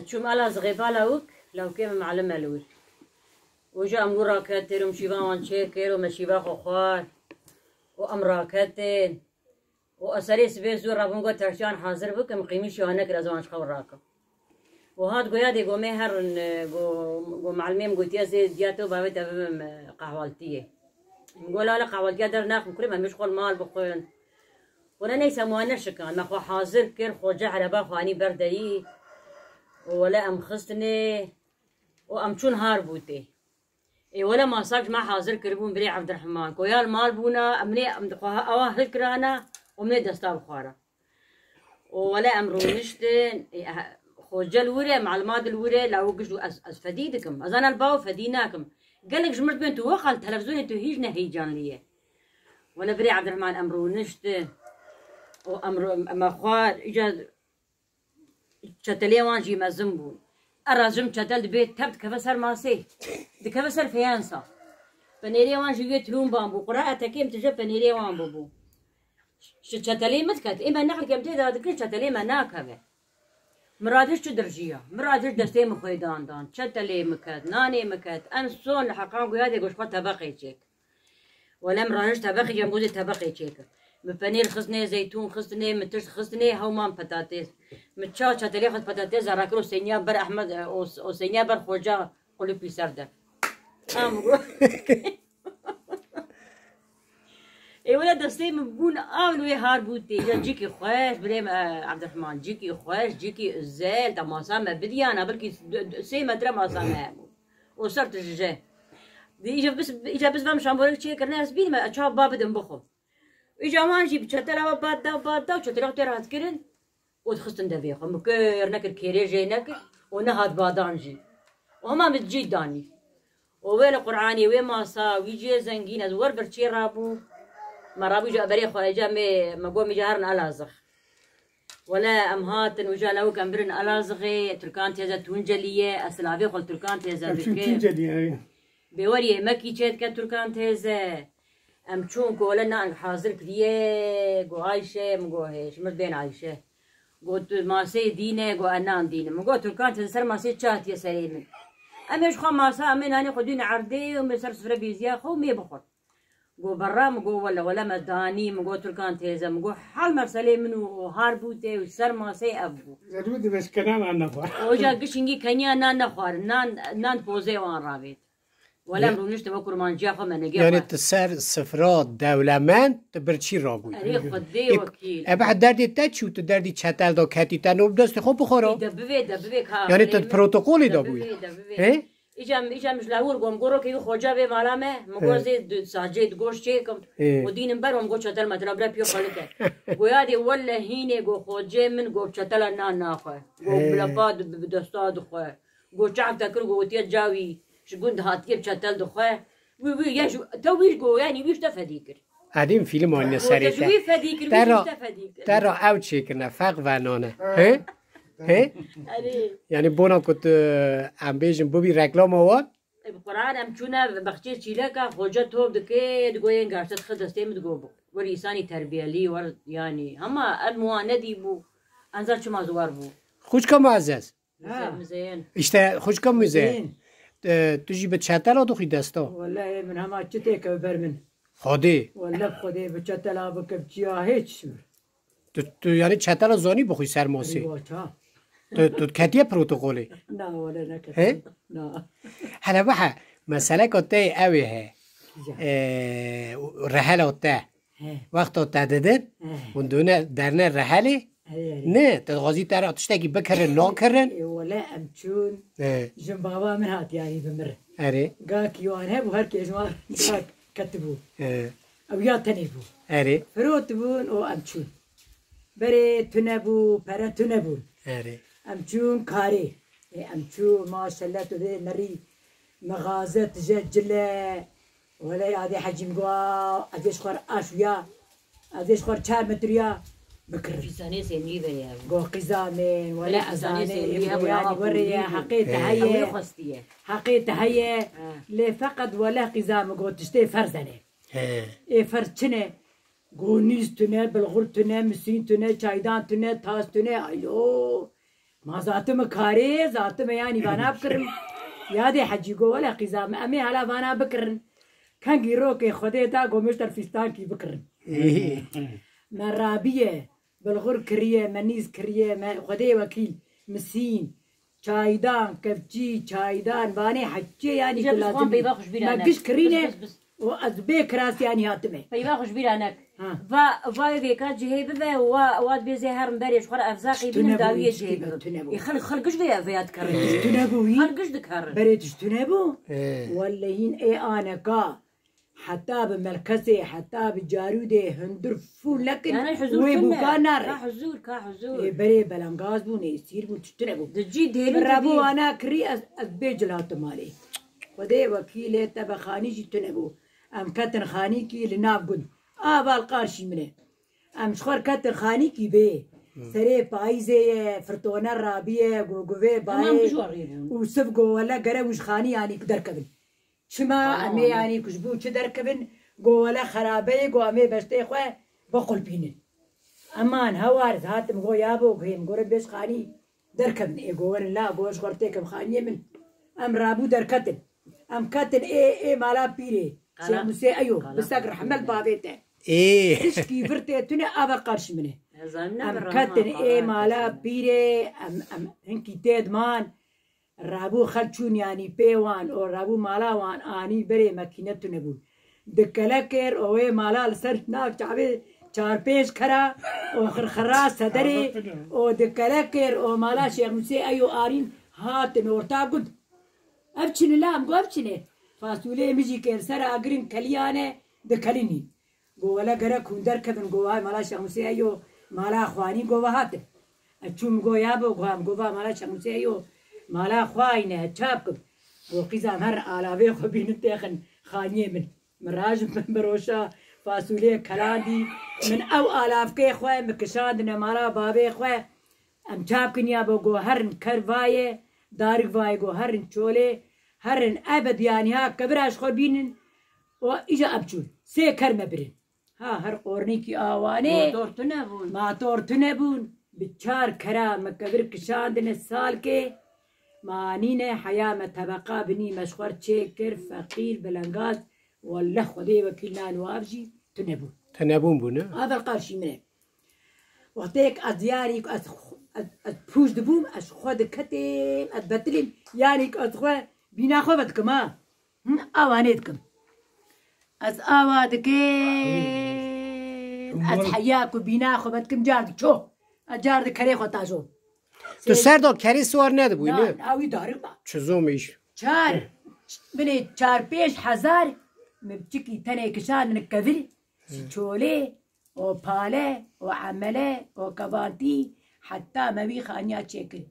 شو مالا صغيبة لو كيف معلم الول وجا أمورا كتير ومشيبا وانشيكر ومشيبا خوخوار وأمراكتين وأسري سبي زور رابونغو ترشان حاضر بك مقيمي شوانك رزوانش خوراكم وهاد قويا دي قومي هرن قو معلمين قوتيا زي دياتو باوي تبم قهوالتيه نقول لا قهوالتيه در ناخم كل ما مشغول مال بخون ولا نيسا موانش كان ما خو حاضر كير خو جعل با خواني بردي ولا ام خستني وام شون هاربوتي اي ولا ما صاج ما حاضر كربون بري عبد الرحمن قويا المال بونا امني ام اواه هكرانا ومني دستا بخارا ولا امرو نشتن خوجل وري معلومات الوري لو قشوا فديدكم اذن الباو فديناكم قال لك جمرت بنتو وخل التلفزيون انتو هيجنا هيجان ليه ولا بري عبد الرحمن امرو نشت وامرو ما خوار اجا شتلي وانجي مزمبون الراجم شتل بيت تبت كفسر ماسي دي كفسر فيانسا بنيري وانجي يتلون بامبو قراءة كيم تجب بنيري وان بوبو شتلي متكت اما نخل كم تيدا دكن شتلي ما ناكبه مرادش چو درجيا مرادش دسته مخويدان دان چتلي مكت ناني مكت انسون لحقان قيادة قوش خود طبقي چيك ولا مرادش طبقي جنبوزي طبقي چيك مفنير خصني زيتون خصني مترس خصني هومان بطاطس متشا چتلي خد بطاطس زراكرو سينيا بر احمد او سينيا بر خوجا قلو بيسر ده اي ولا دستي مبون اول وي هاربوتي جيكي خوش بريم عبد الرحمن جيكي خوش جيكي الزال تماسا ما بدي انا بلكي سي متر ماسا ما وصرت الجي دي اجا بس فهم شامبورك شي كرنا سبين ما اشوف باب دم بخو اجا ما نجيب تشتلا بعد وتشتلا ترى تكرن ودخلت ندبيخ مكر نكر كيريجي نكر ونهاد بادانجي وهما متجي داني وويل قراني وين ماسا ويجي زنجين ازور برشي رابو مرابي جا بري خو جا ما قوم جهرن الازغ ولا امهات وجا لو كان برن الازغي تركان تيزا تونجليه اسلافي خل تركان تيزا تونجليه بوري مكي تشيت كتركان تيزا ام چون ولا نا حاضر كديه جو عايشه مغو هيش مر بين عايشه قلت ما سي دينه جو انان دينه مغو تركان تيزا ما سي تشات يا سليم امش خو ما سا من اني خدين عردي ومسر سفره بيزيا خو مي بخور جو برا مجو ولا مداني مجو تركان تيزا مجو حال مرسلي منو هاربوتي وسر ما سي ابو زرود بس كلام عن نفر وجا قشنجي كنيا نان نخوار نان بوزي وان رابيت ولا مرونش تبكر من جافا من نجيب يعني تسار سفرات دولمند تبرشي رابوي أريخ خدي وكيل ابعد دردي تشو تدردي چتل دا كاتي تنوب دست خوب بخورا دبوي يعني تد بروتوكولي دابوي ايه إجا مش لاور قوم قرو كيو خوجا به مالامه مگوزي ساجيد گوش چيكم ودين برم گو چتل مطلب را بيو خالته گويادي ولا هينه گو خوجه من گو چتل نان ناخه گو بلفاد بدستاد خو گو چاف تکر گو تي جاوي شگوند هاتيه چتل دخه وي يا تويش گو يعني ويش تفديكر قديم فيلم وين سريته ترى او چيكنا فق ونانه ها ها يعني بونا كنت عم بيجن بوبي ريكلام هو بقران ام چونه بخچه چيلكا خوجه توب دكه دگوين گاشت خدستم دگو وريساني تربيه لي ور يعني هما المواندي بو انزل چما زوار بو خوش كم عزيز مزين اشتا خوش كم مزين تجي بتشتلا دخي دستا والله من هما چتيك برمن خودي والله خودي بچتلا بكبچيا هيچ تو يعني چتلا زاني بخوي سرماسي تو كاتيه بروتوكولي لا ولا نكت لا هلا بحا مسألة كتاي قوي هي رحلة وتا وقت وتا ددن وندونا درنا الرحلة نه تغازي ترى تشتكي بكرن لا كرن ولا امشون جنب بابا من هات يعني بمر اري قاك يوانه بو هركي اسمه كتبو او يا تنيبو اري فروتبون او امشون بري تنبو برا تنبو اري امشون كاري امشون ما شاء الله تدي مري مغازة جلة ولا هذه حجم قوا اديش خور اشياء اديش خور 4 متريا بكر في سنه سني بيا قو قزامين ولا ازاني وريا حقيقة هي حقيقة هي لا فقط ولا قزام قو تشتي فرزنه اي فرچنه قو نيز تنه بالغل تنه مسين تنه چايدان تنه تاس تنه ايو ما ذاتم كاري ذاتم يعني بانا بكرن يادي حجي قو ولا قزام أمي هلا بانا بكرن كان جيروك خديتا قومشتر فيستان كي بكرن مرابية بالغر كريه منيز كريه خدي وكيل مسين چايدان كفجي چايدان باني حجي يعني لازم ما قش كرينه وأزبي كراس يعني هاتمه بيبا خوش بيرانك فا فيكا جهيب به واد بيزي هرم بريش خر افزاقي بين داويه جهيب خلقش فيها فيات كرن تنبو خلقش دكرن بريتش تنبو ولا هين اي انا كا حتى بمركزي حتى بجارودي هندر فول لكن ويبو كانار كحزور بري بلانغاز بو يصير بو تنبو دجي ديلو رابو انا كري ازبي جلات مالي ودي وكيله تبخاني جي تنبو ام كتر خاني كي لناف قد بالقارشي منه ام شخور كتر خاني كي بي سري بايزي فرتونا رابيه غوغوي باي وسبقو ولا قروش خاني يعني قدر كبن شما امي يعني كشبو قدر كبن قو ولا خرابي قو امي بشتي خواه بقل بينن امان هوارز هاتم قو يابو غيم قرب بيش خاني در كبن اي قو لا قو شخورتك خاني من ام رابو در كتن ام كتن اي مالا بيري شيخ موسى ايو بساق رحمل بابيته تشكي فرتي تني ابا قرش منه ام كتن اي مالا بيري ام هنكي تيد مان رابو خلچون يعني بيوان او رابو مالا وان اني بري ماكينه نبون دكلكر او اي مالا لسر ناك چاوي 4-5 خرا او خرخرا صدري او دكلكر او مالا شيخ موسى ايو ارين هات نورتا قد ابچني لام قو ابچني فاصولي مجي كير سر اگرين كليانه دكليني قو ولا غرا كوندر كبن قو مالا شيخ موسى ايو مالا اخواني قو هات اچوم قو يابو قو مالا شيخ موسى ايو مالا خواينه تشابك وقيزام هر آلاوي خو بين تاخن خانيه من مراج من بروشا فاصولي كلاندي من او آلاف كي خواي مكشاندنا مالا بابي خواي ام تشابكن يا بو هرن كروايه دارك واي جو هرن چوله هرن ابد يعني ها كبراش خو بينن و اجا ابچول سي كرمه برين ها هر قرني كي اواني ما تورتنبون بچار كرا مكبر كشاندنا سال كي مانينه حياه طبقه بني مشخور چكر فقير بلنگاز والله خدي وكيلنا نوابجي تنبون بونه هذا القرشي منه وقتك ازياري از پوش دبوم از خود کتیم از بطلیم یعنی از خود بینا خود بدکم آوانید کم از آواد کم از حیاک و بینا خود بدکم جارد چو از جارد کری خود تازو تو سر دو کری سوار نده بوی نه؟ نه آوی دارم با چزو میش؟ 4-5 مبچکی تنه کشان نکذل چوله و پاله و عمله و کبانتی حتى ما بي خانيا تشكل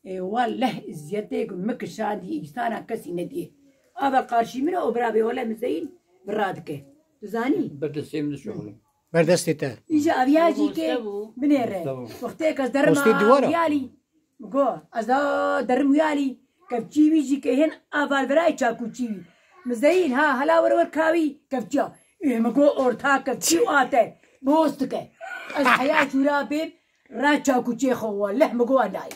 والله زيادتك مكشان دي إنسانا كسي نديه أبا قارشي منه وبرابي ولا مزين برادك تزاني بردستي من الشغل بردستي تا إجا أبياجي كي منيره وقتك أز درما يالي قو أز درم يالي كفتشي بيجي كهن أبال براي تشاكو تشيوي مزين ها هلا ورور كاوي كفتشا إيه مقو أورتا كفتشي وآته بوستك أز حياة شورا بيب راچا کوچه خو والله مگو انای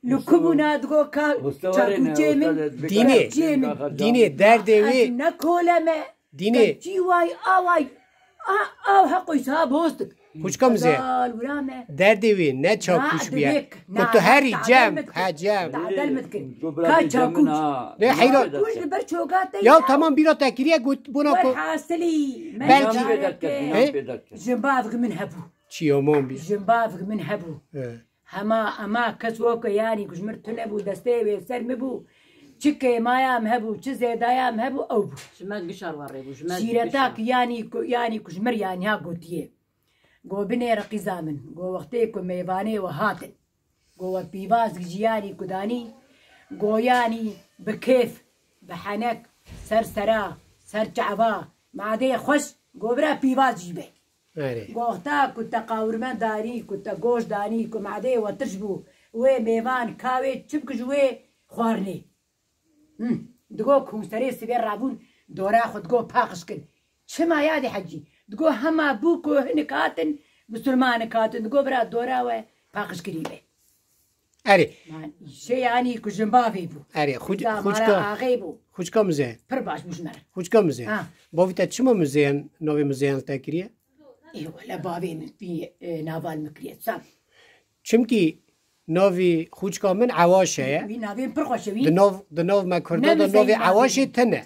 لکبونا دگو کا چاکوچه من دینه درد وی نکولمه دینه چی وای آوای آو حقی صاحب هستک خوش کم زه درد وی نه چاکوش بیا تو هری جمع حجم تعدل متکن کا چاکوچ نه حیران کوش بر چوگاته یا تمام بیرا تکریه گوت بونا کو حاصلی بلکی جنبافق من هبو چیومون بی جنبافق من هبو اما كسوك يعني كجمر تنبو دستي سر مبو چكي مايام هبو چ زيدايام هبو او بو شما قشر وريبو سيرتاك يعني كجمر يعني ها قوتيه قو بني رقي زامن قو وقتيكو ميباني وهاتن قو بيباز جياني كداني قو يعني بكيف بحنك سر سرا سر جعبا معدي خوش قو برا بيباز جيبه وقتا كنت قاورمان داني كنت گوش داني كو معدي وترجبو وي ميوان كاوي چبك جوي خوارني دگو كونستري سبير رابون دورا خود گو پاقش كن چما يادي حجي دگو هما بوكو هنكاتن بسلمان كاتن دگو برا دورا و پاقش كريبه اری شی یعنی کجن باوی بو اری خوشکا مزه پر باش بوشمر خوشکا مزه باوی تا چما مزه نوی مزه تا کریه ای ولا باوی بی نوال مکریه سب چمکی نوی خوشکا من عواشه وی نوی پر خوشه وی دنو ما کرده نوی عواشه تنه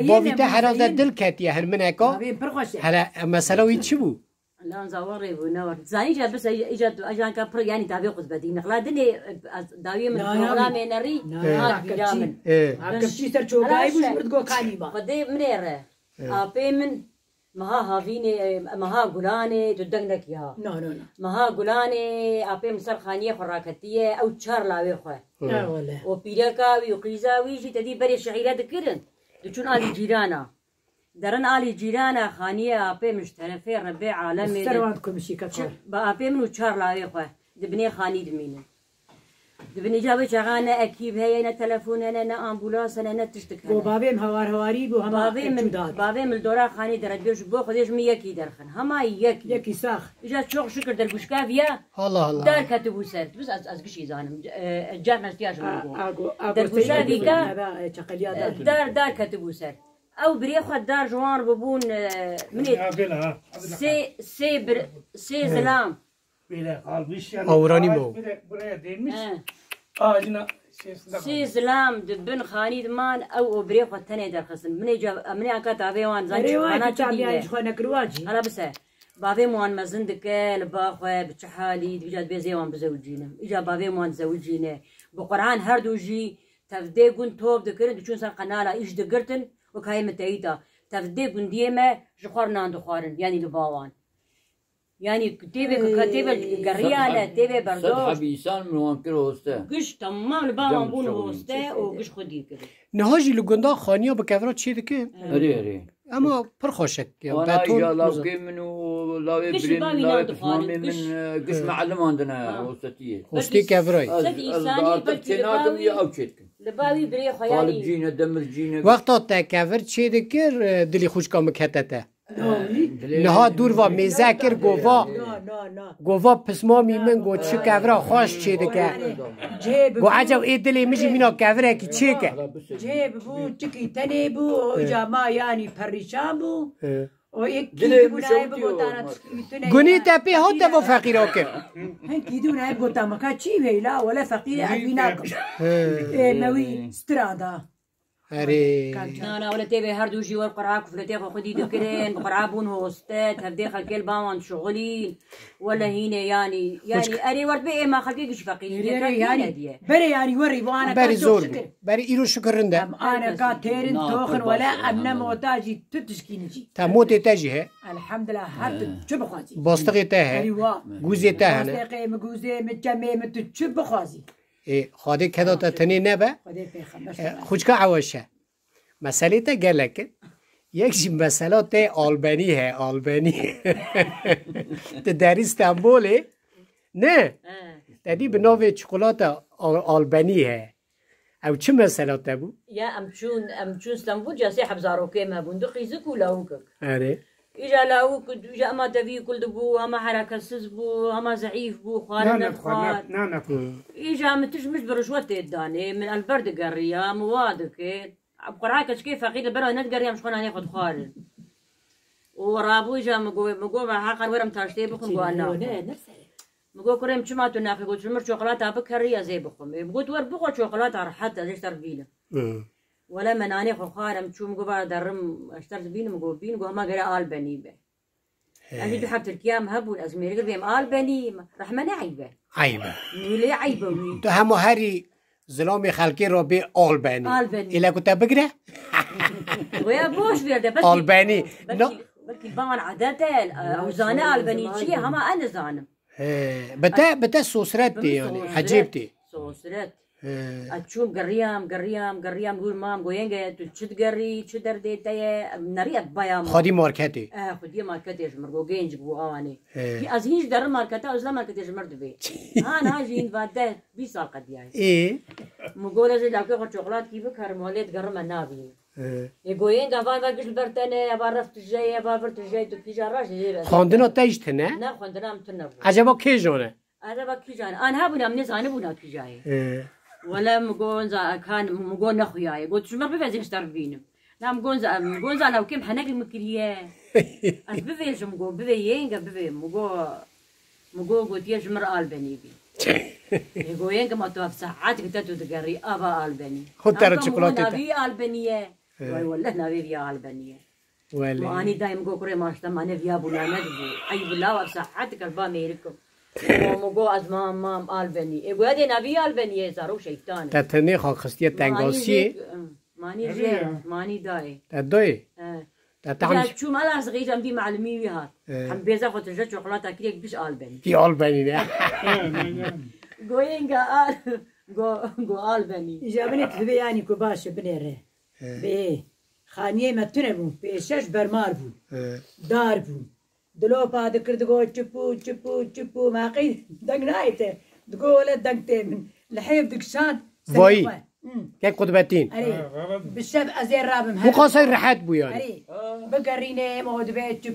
باوی تا هر از دل کتیه هر من اکا نوی پر خوشه هلا مسئله وی چی بو لا نزوري ونور زاني جا بس اجان كبر يعني داوي قد بدي نخلا دني داوي من برنامج نري هاك بيجامن اكشي سر چوغاي بوش مرد گو کانی با قدي منيره ابي من مها هافيني مها غولاني تدنك يا نو نو مها غولاني ابي مسر خانيه خراكتيه او تشار لاوي خو لا ولا وبيركا وقيزاوي جي تدي بري شعيرات كرن دچون علي جيرانا درن آلی جیران خانیه آپی مشترفه ربع عالمی سروانتكم شي كتر با آپی منو چار لاوی خواه دبنی خانی دمینه دبنی جابه چغانه اکیب هی نه تلفون نه آمبولاس نه تشتک بو بابیم هواری بو هما بابی من دورا خانی درد بیش بو خودش می یکی درخن هما یکی ساخ اجا چوق شکر در گوشکا ویا الله الله در کتبو سر بس از گشی زانم جار نستیاش میگو در گوشکا ویکا در کتبو سر او بري خد دار جوان ببون مني سي زلام اوراني مو سي زلام دبن خاني دمان او بري خد تاني در خصن مني اكا تابي وان زاني انا تابي خو نكرواجي انا بس بابي موان مزندك لباخو بتشحالي بجاد بيزي وان بزوجينا اجا بابي موان زوجينا بقران هردو جي تفدي كنت توب دكر دچون سر قناله ايش دقرتن وكاي متيتا تفدي قنديه ما جخور ناندو خارن يعني لباوان يعني كتيبه قريانه تيبه بردوش حبيسان من وان كيلو هسته قش تمام لباوان بون هسته وقش خدي كده نهاجي لقندا خانيا بكفرات شي دكه اري اما پر خوشك انا يا لاوكي منو لاوي برين لاوي بفهمي من قش معلم عندنا هستيه هستي كفراي لباوي بري خيالي جينا دمر جينا وقتا تكفر چه دكر دلي خوش كام كتته نها دور و مذاكر گوا پسمامی من گو چه کفرا خوش چه دکه گو عجب ای دلی میشی مینا کفره کی چه که جيب بو تكي تاني بو جاما يعني پریشان بو و یک دلی بو نای بو تانا تسكي گونی تپی ها تبو فقیرا که هن كيدو نای بو تاما كا چي ويلا ولا فقير عبيناكم موي سترادا اري انا ولا تبي هردوجي والقرعه كفلتي خدي دكرين بقرعه بون هوستات هبدي خلكل باوان شغلين ولا هنا يعني اري ورد بي ما خلقيش فقير يعني بري يعني وري وانا بري زور بري ايرو شكرنده انا كاتيرن توخن ولا ابن موتاجي تتشكينجي تموت تجي هي الحمد لله هاد شو بخوازي باستقي ته گوزي ته نه باستقي مگوزه مجمع مت شو بخوازي ای خاطر کدا تا تنی نبه خوشکا عواشه مسئله تا گلکه یک جی مسئله تا آلبانی ہے آلبانی تا در استانبوله نه تدی به نوع چکولات آلبانی ہے او چه مسئله تا بو؟ يا امشون استنبول جاسي حبزاروكي ما بندقي زكو لاوكك اره إجا لاوك إجا ما تبي كل دبو هما حركة سزبو هما زعيف بو خوارنا خوار إجا مش برشوات الداني من البرد قرية موادك بقرعك كيف فقير البرد نتقرية مش خلنا ناخد خوارن ورابو إجا مقو حقا ورم تاشتي بخم قوانا مقو كريم شما تناخي قلت شمر شوكولاتة بكرية زي بخم قلت ور بخو شوكولاتة رحتها ليش تربينا ولا مناني خارم شو مقبل درم اشترت بين مقبين وما قرا آلباني به أنا جو حب تركيا مهبول أزمير قلت بيم آلباني رحمة عيبة ولي عيبة تو همو هری ظلام خلقی رو به آلبانی ایلا کتا بگره ويا بوش بيرده بس آلبانی بلكي بان عادته أوزانة آلباني شيء هما أنا زانم بتا سوسرتي يعني حجيبتي سوسرت أشوف قريام قول مام قوينجا تشد قري تشدر ديتايا نريت بيام خدي ماركتي خدي ماركتي جمر جينج بواني في أزهيج در ماركتا أزلا ماركتي جمر دبي أنا هاجين بعد 20 سال قد يعني إيه مقولة زي لو كان شوكولات كيف كرمولات قرم النابي يقولين قفان باقي البرتانة بعرفت الجاي بعرفت الجاي تكفي جراش خواندنا تجت نه نه خواندنا متنبو عجبا کی جونه هذا بكي جان أنا هبنا من زاني بنا كي جاي ولا مقول كان مقول نخوياي قلت شو ما بفزين اشتربينه لا مقول أنا وكم حناك المكرية أنا بفيش مقول بفيين بفي مقول قلت يا جمر ألباني بي يقول ينك ما توقف ساعات كنت تقري أبا ألباني خد ترى الشوكولاتة نبي ألبانية ولا نبي فيها ألبانية وأنا دايم قول كوري ما أشتم أنا فيها بولا ندبو أي بلا وساعات كربا ميركم ومقول أزمان مام ألباني يقول هذه نبي ألبانية صاروا شيطان تتني خا خستية تنگاسی ماني جي ماني داي تدوي تعمل شو ما لا صغير عندي معلمي وياها هم بيزا خد رجع شوكولاتة كريك بيش ألباني في ألباني نه قوين قال قو ألباني جابني تبي يعني كوباش بنيره بيه خانيه ما تنبو بيشش برمار بو دار بو دلو بعد كرد قو چپو ما قيد دنگ نايته تقول دنگ تمن لحيف دكشان وای که قطبتين أري بالشب أزير رابم مقاصد رحت بو يعني أري بقرينه مود بيت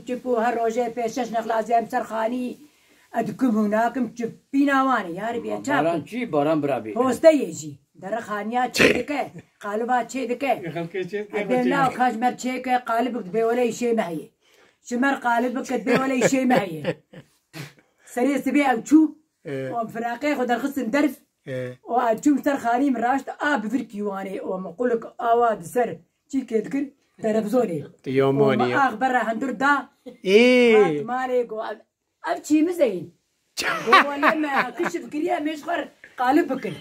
چپو هالروجه بيشش نخلاص يم سرخاني أدكم هناكم چپينا واني يا ربي باران أشاف چی باران برابی هوسته يجي در خانيا چيدكه قالبا چيدكه أدينا وخاش مر چيكه قالبك بي ولا شيء ما هي شمر قالبك بي ولا شيء ما هي سريع سبي أو شو وفراقي خد الخصم درف وأشوف سرخاني من راشت بفركي واني ومقولك آواد سر شيء كذكر تلفزوني يوموني أخبره هندور دا إيه مالك أبشي مزين ولما كشف كريا مش خر قالبك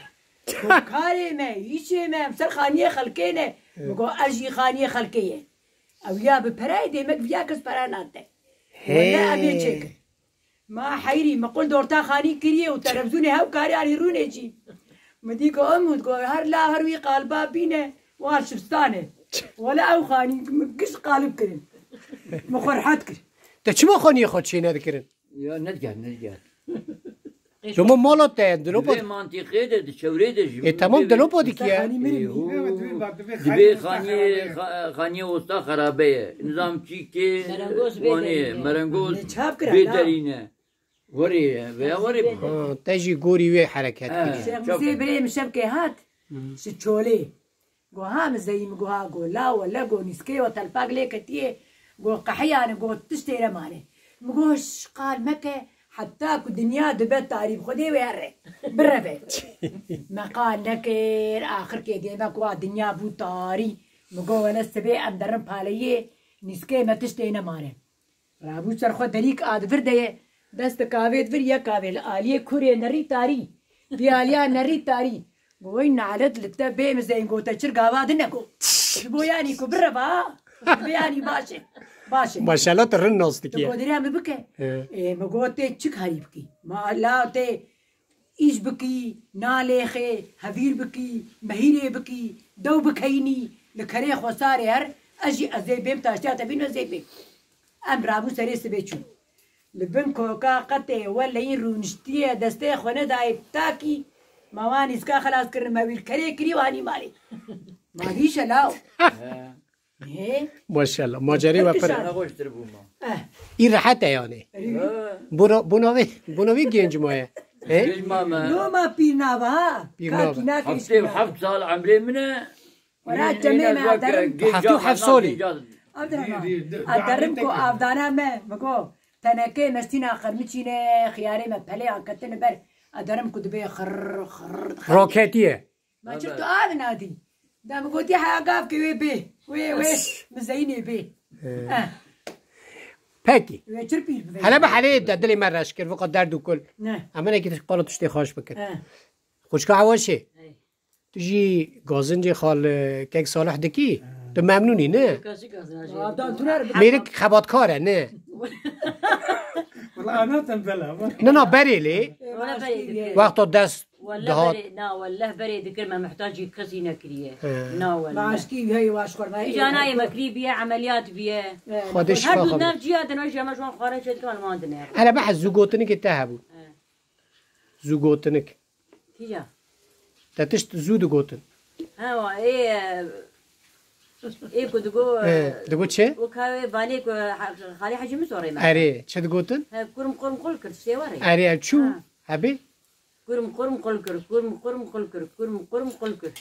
كاري ما يشي ما مسر خانية خلكينه بقول أجي خانية خلكية أو يا ببرايدي مك فيا كس براناته ولا أبي شيك ما حيري ما قول دورتا خاني كريا وتلفزوني هاو كاري على رونه جي مديكو أمه تقول هر لا هروي قالبا بينه وارشبستانه ولا أو خاني قش قالب كرين مخرحات كرين تشمو خوني خود شي نذكرن یا ندگه شما مالات دلوپا به منطقه ده شوره ده ای تمام دلوپا دیگه دبی خانی اوستا خرابه نظام چی که وانی مرنگوز بهترینه وری تجي قوري وي حركات زي بريم شبكة هات شتشولي قو هام زي مقوها قو لا ولا قو نسكي وتلباق ليك تيه قو قحيان قو تشتري ماني مقوش قال مكة حتى كو دنيا دبت تعريف خدي ويري بربت ما قال نكر آخر كي ديما كوا دنيا بو تاري مقو وانا السبي اندرم باليه نسكي ما تشتري ماني رابو سرخو دريك آد فرده دست كاويد فر يا كاويل آلية كوري نري تاري بياليا نري تاري بوي نعلت لتا بيم زين قو تشر قاواد نكو بو يعني كو بربا يعني باشه ما شاء الله ترن نصتكي تقول دريا مبكي مقوتي تشك هريبكي ما لا تي إيش بكي ناليخي هفير بكي مهيري بكي دو بكيني لكري خساري هر أجي أزي بيم تاشتيا تبين وزي بيم أم رابو سري سبيتشو لبن كوكا قطي ولا يرونشتيه دستي خونه داي تاكي مواني اسكا خلاص كرن ما كري كري واني مالي ما فيش لاو ما شاء الله ما جري وفر نخوش تربوما اي راحته يعني بونوي گنج مويه لو ما بينابا حفت سال عمري منه ورا جميع ما أدرم حفت سولي أدرمكو أفدانا ما مكو تناكي مستينا خرمتشينا خياري ما بلي عكتنا بر أدرمكو دبي خر روكيتيه ما شفتوا نادي دام قلت يا حقاف كي وي مزيني بي باكي ويشربي هلا بحالي دلي مرة اشكر فوق درد وكل نه اما نكي قالوا تشتي خوش بكر خوشكا عواشي تجي غازنجي خال كيك صالح دكي تو ممنوني نه ميرك خبات كاره نه والله انا تنبلها نه بري لي وقت دست والله بري نا والله بري ذكر ما محتاج يكسي نكريه نا والله باشكي هي واشخر ما هي جانا مكري بيه عمليات بيه خدش هر فاخر نرجع هذا نجي ما شلون خارج كان ما عندنا هلا بحث زوجوتنك تهبو زوجوتنك تيجا تشت زود جوتن ها ايه كنت دقو چه؟ وكاوي بالي خالي حاجه مسوري ما اري چه دقوتن؟ كرم كل كرت سيواري اري چو هبي كرم كرم قلكر كرم كرم قلكر كرم كرم قلكر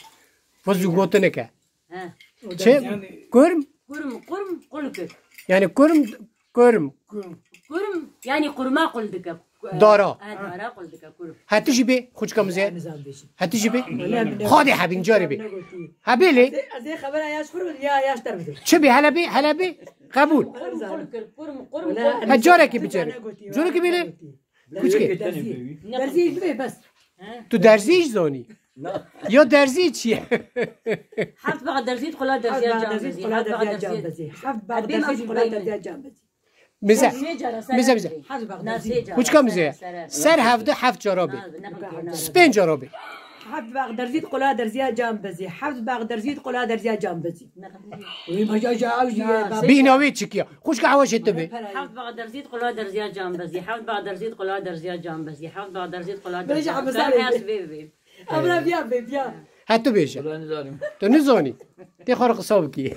فوزو قوتنك ها شيء كرم كرم كرم قلكر يعني كرم كرم كرم يعني قرما قلدك دارا دارا قلدك كرم هتجي بي خوش كم زين نظام بيشي هتجي بي خادي حبين جاري بي هبي لي زي خبر يا شكر يا اشتر بدو شبي هلا بي قبول قلكر كرم كرم هجارك بيجاري جورك بيلي كوچكي درزي بي بس تو درزيش زوني يا درزي چیه حفظ بعد درزيت قلا درزيا جامبزي حفظ بعد درزيت حفظ بعد درزي قلا درزي جامبزي مزه مزه حفظ بعد خوش کم زه سر هفت جرابي سپین جرابي حفظ بعد درزي قلا درزي جامبزي حفظ بعد درزي قلا درزي جامبزي وي ما جا جاوجي بیناوی چکیا خوش که حواش تبي حفظ بعد درزيت قلا درزيا جامبزي حفظ بعد درزيت قلا درزيا جامبزي حفظ بعد درزيت قلا بريش درزيا عم جامبزي امرا بيا هاتو بیشه تو نزانی تی خارق صابکی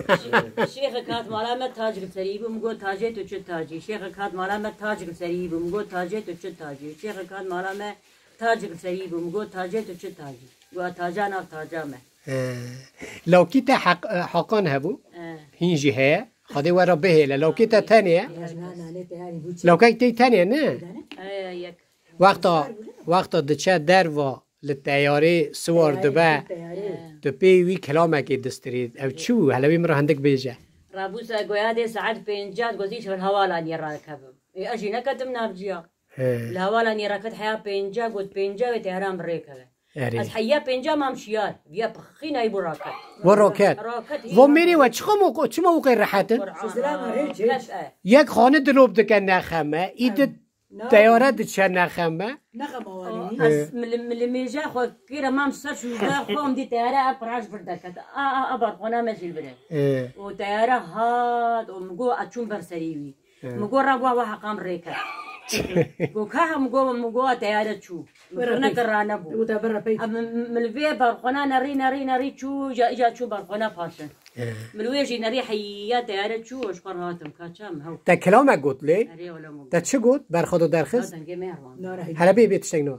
شيخ كات مالا تاج سريب ومقو تاجي تو چه تاجي شيخ كات مالا تاج سريب ومقو تاجي تو چه تاجي شيخ كات مالا تاج سريب ومقو تاجي تو چه تاجي و تاجانا تاجا ما لو كيت حقان هبو هنجي هي خدي ورا به لو كيت ثانيه لو كيت ثانيه نه يك وقتا دچه در و للتیاره سوار دبا دبی وی کلامه که دسترید او چو هلا بی مرا هندک بیجه رابوسا قيادة ساعات بينجات قزيش في الهوالا ني راكب اجي نكتم نابجيا الهوالا ني راكت حياة بينجا قلت بينجا وتهران بريكه از حياة بينجا ما مشيال بيا بخينا يبو راكت وراكت و میری و چه موقع راحتن یک خانه دلوب دکن نخمه اید تیاره دچه نخمه از ملميجا خو كيرا ما مصرش خوم دي تيارة أبراج بردكت أبر قنا ماشي البلد وتيارة هاد ومقو أتشون برسريوي مقو ربوا وحقام ريكا وكها مقو تيارة شو مرنا كرانا بو ملفي برقنا نري شو جا شو برقنا فاشن ملويجي نري حيا تيارة شو أشقر هاتم كاتشام هو تا کلامه گوت لی تا چه گوت برخودو درخست هلا بی بیتشتگ نو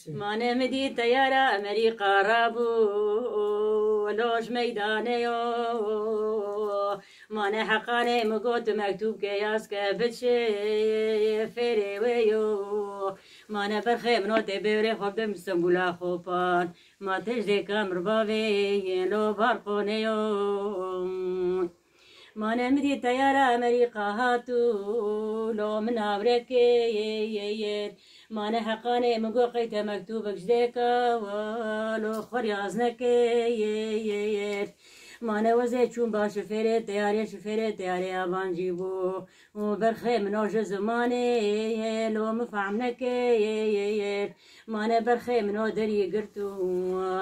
ما نمدي تيارة أمريكا رابو ولوش ميدانيو ما نحقاني مقوت مكتوب كياس كبتشي فيري ويو ما نبرخي منوت بيوري خبدم سنبولا خوبان ما تجدي كامر بابي لو بارقونيو ما نمدي تيارة أمريكا هاتو لو من أبريكي ما نحقاني مقو قيت مكتوب جديكا ولو خريازنك ما نوزي چون با شفيري تياري ابان جيبو وبرخي منوج زماني لو مفعمنك ما نبرخي منو دري قرتو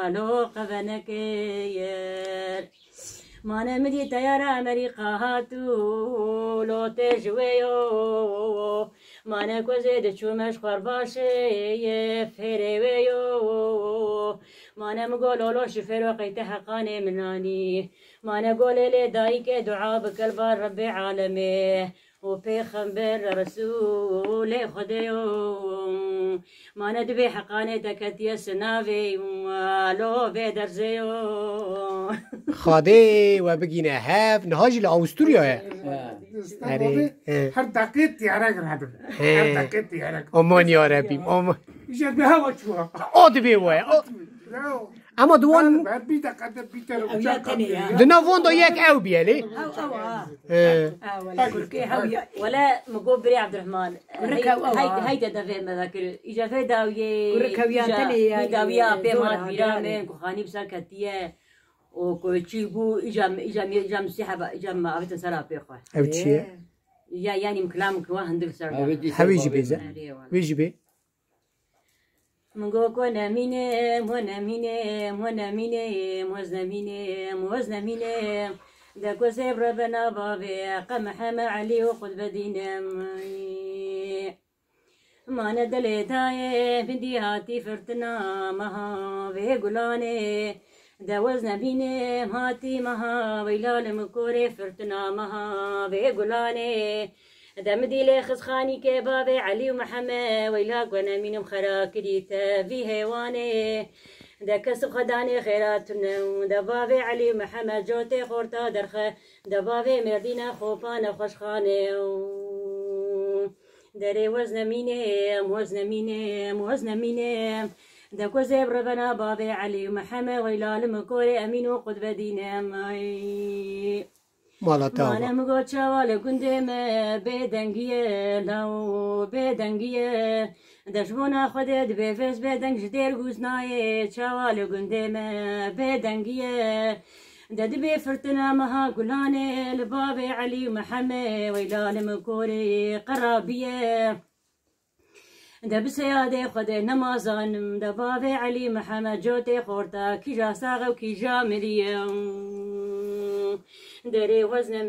لو قفنك ما نمدي تيارة أمريكا هاتو لو تجويو ما نكوزي دشو مشخور باشي فيري ويو ما نمقول لو شفير وقيت حقاني مناني ما نقول لي دايك دعاء بكلبار ربي عالمي وبيخنبر رسول خديو ما ندبي حقاني دكتي سنافي ولو بيدرزيو خاده و بگینه هف نهاج لأوستوريا هر دقيقة تيارك هذا هر دقيقة تيارك امان یا ربی امان يجد بها وشوا آد بیوه اما دوان دنا وان دا یک او بیالی ولا مقبري عبد الرحمن هاي دافع مذاكر إجا في داوية داوية بمات بيرامن كخاني بسكتية وكوتشيبو إجا مسيحة إجا ما أبيت سرا بيخوه او چیه؟ يعني مكلامك واحد سرا هویجی بیزه ویجی بی مگو نمینم وزنمینم دکو سبر بنا بابی قمحم علی و خود بدینم ما ندلی تای بندی هاتی فرتنا مها به گلانه دا وزنمینم هاتی مها ویلال مکوری فرتنا مها به گلانه دمدي لي خزخاني كبابي علي ومحمد ويلاك وانا مينم خراكريتا في هيواني دا كسب خداني خيراتنا دا بابي علي ومحمد جوتي خورتا درخه دا بابي مردينا خوبانا خوشخاني داري وزن مينم دا كوزيب ربنا بابي علي ومحمد ويلال مكوري امين وقد بدينا ماي مانا مگو چوال گندم بدنگیه نو بدنگیه دشمنا خودت بفس بدنگ جدیر گوزنای چوال گندم بدنگیه دد بفرتنا مها گلانه لباب علی ومحمد ويلال مكوري قرابيه ده بسيادة خد نمازان ده باب علي محمد جوتي خورتا كي جا ساغ وكي جا مريم دري وزن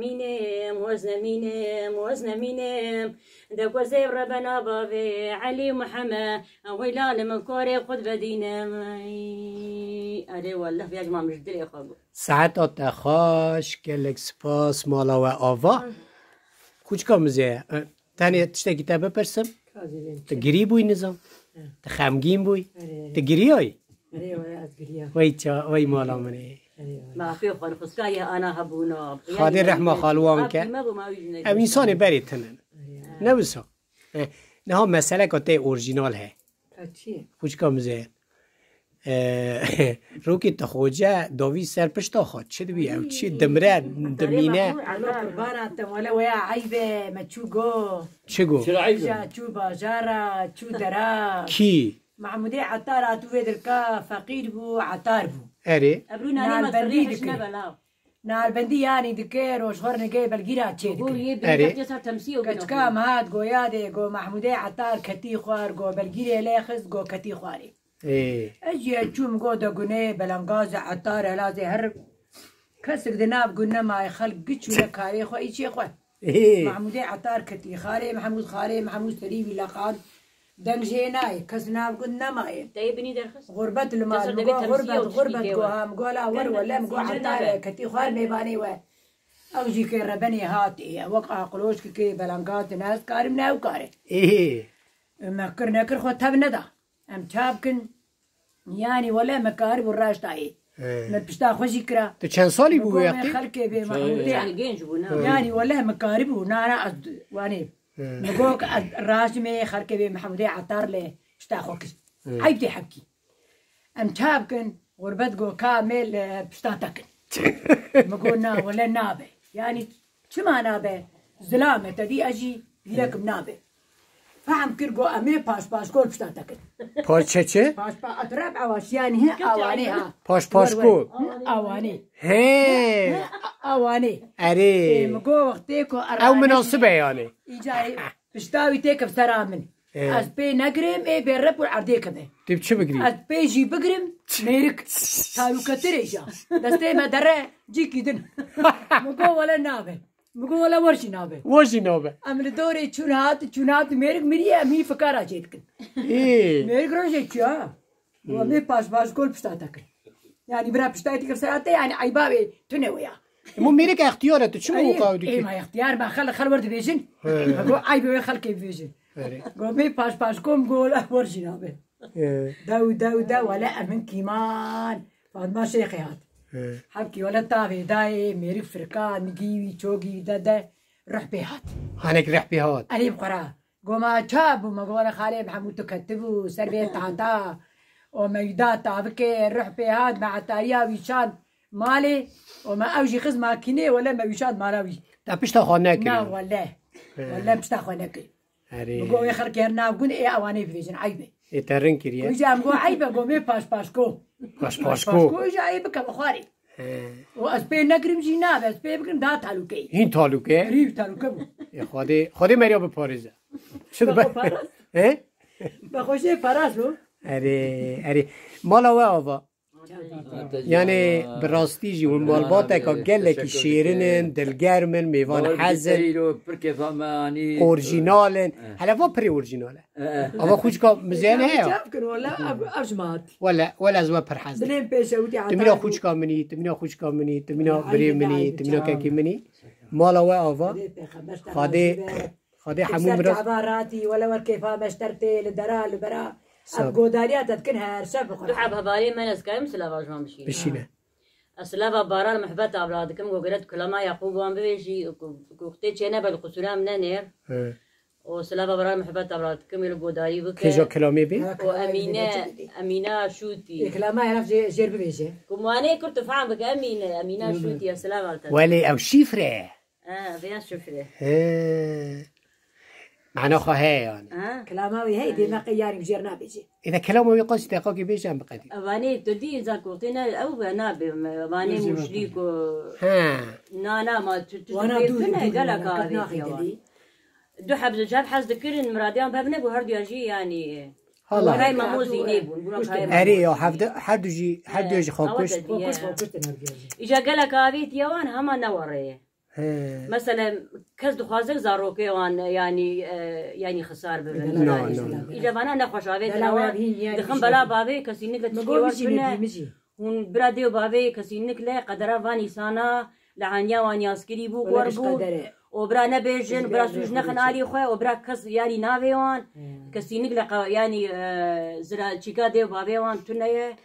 مينم ده كوزيب ربنا بابي علي محمد ويلال من كوري خد بدينا أري والله في أجمع مش دري خابو ساعت آتخاش کلک سپاس مالا و آوا کوچ کامزه تانی تشتا کتابه پرسم تگری بوی نظام تخمگین بوی تگری های وای مالا منه ما في خان خسكاية أنا هبونا خادي رحمة خالوان که ام انسان بری تنن نبسا نه مسئله که تی اورجینال ہے خوش کامزه روکی تخوجه داوی سر پشتا خود چه دوی او چه دمره دمینه بارات ولا ويا عيبه ما تشوقو چه گو؟ چو باجارا چو درا کی؟ محمودي عطار تو دركا فقير بو عطار بو اره؟ أبرونا ما تريحش نبلا نار بندي يعني دكير وشغر نجي بالجيرة تشيد أري كتكام هاد جو يادي جو محمودي عطار كتي خوار جو بالجيرة ليخز جو كتي خواري اجي اشوم قودا قني بلنغاز عطار هلازي هرب كسك دناب قلنا ما يخلق قتشو لكاري خو ايشي خو محمودي عطار كتي خاري محمود سريبي لقاد دنجيناي كسناب قلنا ماي تايبني درخص غربة المال غربة قوها مقولا ور ولا مقو عطار كتي خوار ميباني و اوجي كي ربني هاتي وقع قلوش كي بلنغاز ناس كاري مناو كاري ما كرنا كر خو تبندا ام تابكن يعني ولا مكارب والراش تاعي ما بشتا خوشي كرا تو چند سالی بو یاقتی؟ خلقه به محمودي يعني ولا مكارب ونانا واني نقولك الراش مي خلقه به محمودي عطار له بشتا خوكس عيبتي حكي ام تابكن غربت جو كامل بشتا تكن مقولنا ولا نابه يعني شما نابه زلامه تدي اجي لك منابه فهم كرجو أمي باش كول بشتاتك. باش چه؟ باش أتراب عواش يعني هي أواني ها. باش كول. أواني. هي. أواني. أري. مجو وقتيكو أو مناسبة يعني. إيجاي بشتاوي تيك بسرامن. از بي نجرم إيه بالرب والعرديك به. تبي شو بقري؟ از بي جي بقرم ميرك تالو كتريجا. دستي ما درة جي كيدن. مجو ولا نابه. مگو ولا ورشي نابه عمل دوري چونات ميري امي فكارا جيتكن ميرك روجي چيا وامي باش كول بشتاتك يعني برا بشتاتك بسرعه يعني عيبابي تنويا مو ميرك اختيارات شو موقع اي ما اختيار ما خل ورد فيجن مگو عيبه خلق فيجن قو مي باش كوم قول ورشي نابه داو ولا من كيمان فاطمه شيخيات حبكي ولا طافي داي ميري فرقا نجيوي تشوقي دا روح بيهات هانك روح بيهات أنا بقرا قوما شاب وما قولا خالي محمود تكتبوا سربية تاتا وما يدات تابكي روح بيهات مع تاريا ويشاد مالي وما أوجي خزمة كيني ولا ما ويشاد مالاوي تا بيشتا خانك لا ولا بيشتا خانك وقوي خلق يرنا وقول إيه أواني فيجن عيبة ترن كريه ويجا مقو عيبة قومي باشكو ويجا عيبة كبخاري واسبي نگریم جینا اسبي بگریم دا تعلقه این تعلقه ریب تعلقه بود خودی مریا به پاریزه شد با خوشه پاراسو اره مالا و آوا یعنی براستی جی و مالباته که گله که شیرینن دلگرمن میوان حزن اورجینالن حالا وا پری اورجیناله اما خوش که مزین هیا ولا از و پر حزن تمینا خوش که منی تمینا بری منی تمینا که منی مالا و آوا خدي حمو سر مراز عباراتي ولا وركيفا مشترتي لدرا لبرا أبقوداريات تكنها شاب دحب هبالي من اسكايم سلافا جوان بشي بشينه اسلافا بارال محبت اولادكم وقرت كلما يعقوب وان بيجي كوختي تشينا بالقسولا من نير وسلافا بارال محبت اولادكم القوداري بك كيجو كلامي بي امينه شوتي كلامها يعرف جير بيجي كماني كنت فاهم بك امينه شوتي يا سلام ولي او شفره بيان شفره معناه خواهي يعني كلامها هي دي ما قياري بجيرنا بيجي اذا كلامه يقص دقاقي بيجان بقدي واني تدي اذا كنتنا او انا واني مشريك نانا ما وانا دوري قالك هذه دو حبز جاب حز ذكرن مراديان بابنك وهردو يجي يعني والله هاي ما مو زينيبون اري حد يجي خوكش اجا قالك هذه يوان هما نوريه مثلا كز دخوازك زاروكي وان يعني خسار ببن اجا انا نخوش هذه دخن بلا بابي كسينك لتشكي هون براديو بابي كسينك لا قدره واني سانا لعنيا واني اسكري بو قربو وبرا نبيجن وبرا سوج نخن علي خويا وبرا كس يعني نافيوان كسينك لقى يعني زرا تشيكا ديو بابيوان تنيه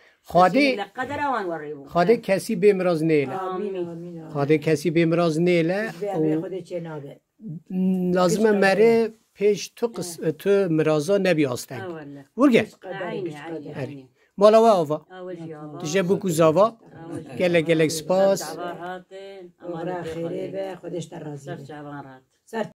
خاده کسی بمراز نیله خاده کسی بمراز نیله لازمه مره پیش تو مرازا نبی آستنگ ورگه مالا و آوا تجه بکو زاوا گلک سپاس خیره به خودش در رازی